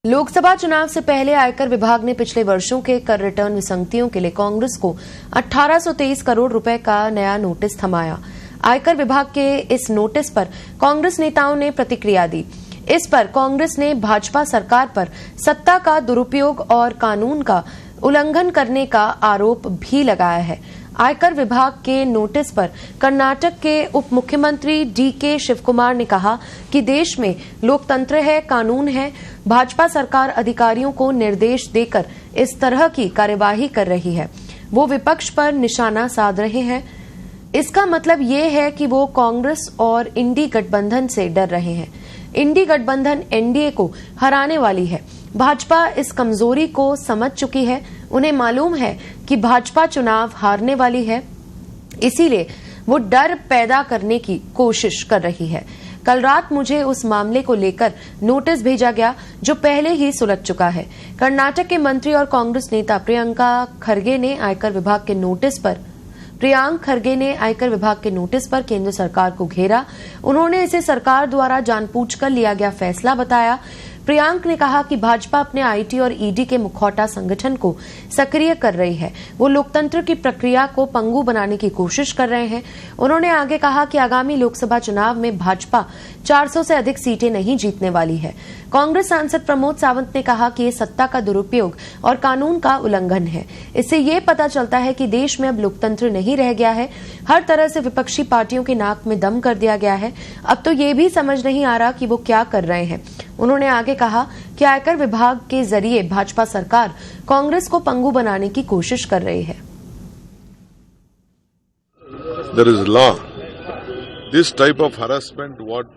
लोकसभा चुनाव से पहले आयकर विभाग ने पिछले वर्षों के कर रिटर्न विसंगतियों के लिए कांग्रेस को 1823 करोड़ रुपए का नया नोटिस थमाया। आयकर विभाग के इस नोटिस पर कांग्रेस नेताओं ने प्रतिक्रिया दी। इस पर कांग्रेस ने भाजपा सरकार पर सत्ता का दुरुपयोग और कानून का उल्लंघन करने का आरोप भी लगाया है। आयकर विभाग के नोटिस पर कर्नाटक के उप मुख्यमंत्री डीके शिवकुमार ने कहा कि देश में लोकतंत्र है, कानून है। भाजपा सरकार अधिकारियों को निर्देश देकर इस तरह की कार्यवाही कर रही है। वो विपक्ष पर निशाना साध रहे हैं। इसका मतलब ये है कि वो कांग्रेस और इंडी गठबंधन से डर रहे हैं। इंडी गठबंधन एनडीए को हराने वाली है। भाजपा इस कमजोरी को समझ चुकी है। उन्हें मालूम है कि भाजपा चुनाव हारने वाली है, इसीलिए वो डर पैदा करने की कोशिश कर रही है। कल रात मुझे उस मामले को लेकर नोटिस भेजा गया जो पहले ही सुलझ चुका है। कर्नाटक के मंत्री और कांग्रेस नेता प्रियंक खरगे ने आयकर विभाग के नोटिस पर केंद्र सरकार को घेरा। उन्होंने इसे सरकार द्वारा जानबूझकर लिया गया फैसला बताया। प्रियंक ने कहा कि भाजपा अपने आईटी और ईडी के मुखौटा संगठन को सक्रिय कर रही है। वो लोकतंत्र की प्रक्रिया को पंगु बनाने की कोशिश कर रहे हैं। उन्होंने आगे कहा कि आगामी लोकसभा चुनाव में भाजपा 400 से अधिक सीटें नहीं जीतने वाली है। कांग्रेस सांसद प्रमोद सावंत ने कहा कि ये सत्ता का दुरुपयोग और कानून का उल्लंघन है। इससे ये पता चलता है कि देश में अब लोकतंत्र नहीं रह गया है। हर तरह से विपक्षी पार्टियों के नाक में दम कर दिया गया है। अब तो ये भी समझ नहीं आ रहा कि वो क्या कर रहे हैं। उन्होंने आगे कहा कि आयकर विभाग के जरिए भाजपा सरकार कांग्रेस को पंगु बनाने की कोशिश कर रही है। There is law. This type of harassment, what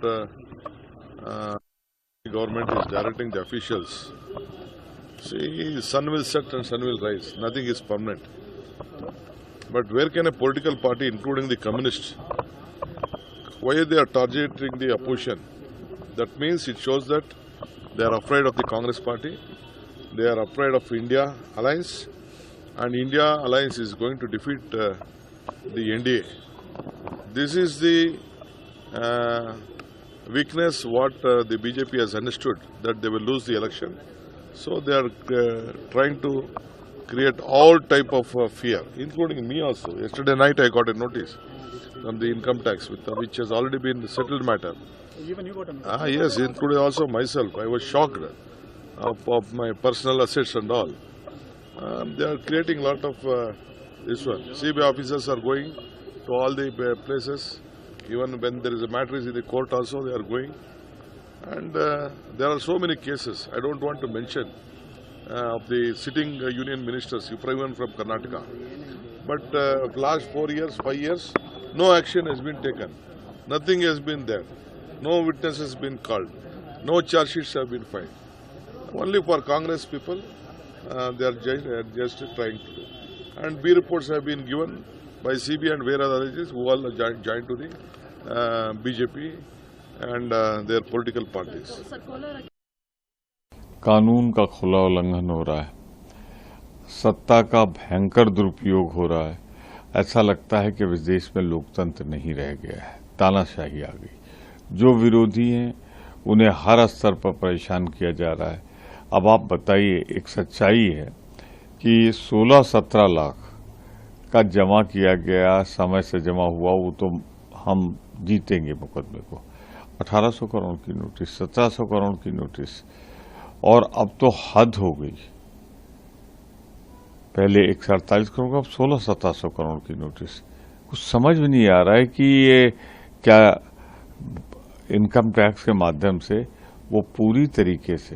government is directing the officials. See, sun will set and sun will rise. Nothing is permanent. But where can a political party, including the communists, why they are targeting the opposition? That means it shows that they are afraid of the Congress party, they are afraid of India alliance, and India alliance is going to defeat the NDA. This is the weakness what the BJP has understood, that they will lose the election. So they are trying to create all type of fear, including me also. Yesterday night I got a notice from the income tax, which has already been settled matter. Even you got a notice? Yes, including also myself. I was shocked of my personal assets and all. They are creating a lot of this one. CBI officers are going to all the places. Even when there is a matter in the court also, they are going. And there are so many cases. I don't want to mention of the sitting union ministers, even from Karnataka. But last 4 years, 5 years, no action has been taken. Nothing has been there. No witnesses has been called. No charge sheets have been filed. Only for Congress people, they are just trying to do. And B reports have been given by CBI and various other agencies who all joined to the BJP and their political parties. कानून का खुला उल्लंघन हो रहा है, सत्ता का भयंकर दुरुपयोग हो रहा है। ऐसा लगता है कि इस देश में लोकतंत्र नहीं रह गया है, तानाशाही आ गई। जो विरोधी हैं उन्हें हर स्तर पर परेशान किया जा रहा है। अब आप बताइए, एक सच्चाई है कि 16-17 लाख का जमा किया गया, समय से जमा हुआ, वो तो हम जीतेंगे मुकदमे को। 1800 करोड़ की नोटिस, 1700 करोड़ की नोटिस, और अब तो हद हो गई। पहले 148 करोड़, अब 1600-1700 करोड़ की नोटिस। कुछ समझ में नहीं आ रहा है कि ये क्या इनकम टैक्स के माध्यम से वो पूरी तरीके से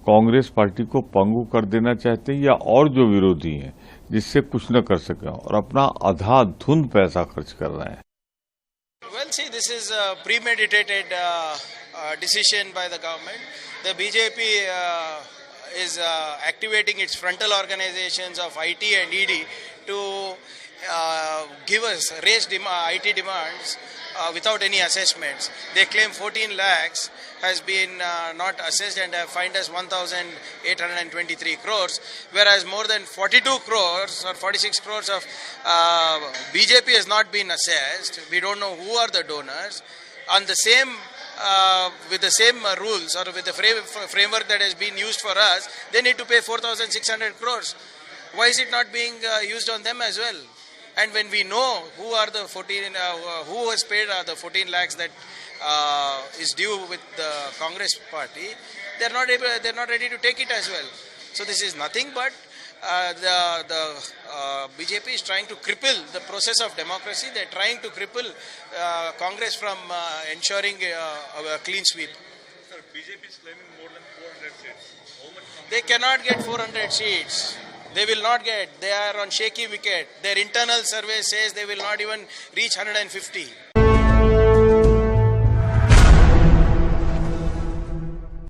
कांग्रेस पार्टी को पंगु कर देना चाहते हैं, या और जो विरोधी हैं जिससे कुछ न कर सके और अपना अंधाधुंध पैसा खर्च कर रहे हैं। Well, see, this is a premeditated decision by the government. The BJP is activating its frontal organizations of IT and ED to raise IT demands without any assessments. They claim 14 lakhs has been not assessed and have fined us 1,823 crores, whereas more than 42 crores or 46 crores of BJP has not been assessed. We don't know who are the donors. On the same with the same rules or with the framework that has been used for us, they need to pay 4,600 crores. Why is it not being used on them as well? And when we know who are the 14, who has paid the 14 lakhs that is due with the Congress party, they're not ready to take it as well. So this is nothing but the BJP is trying to cripple the process of democracy. They're trying to cripple Congress from ensuring a clean sweep. Sir, BJP is claiming more than 400 seats. How much? They cannot get 400 seats. They will not get. They are on shaky wicket. Their internal survey says they will not even reach 150.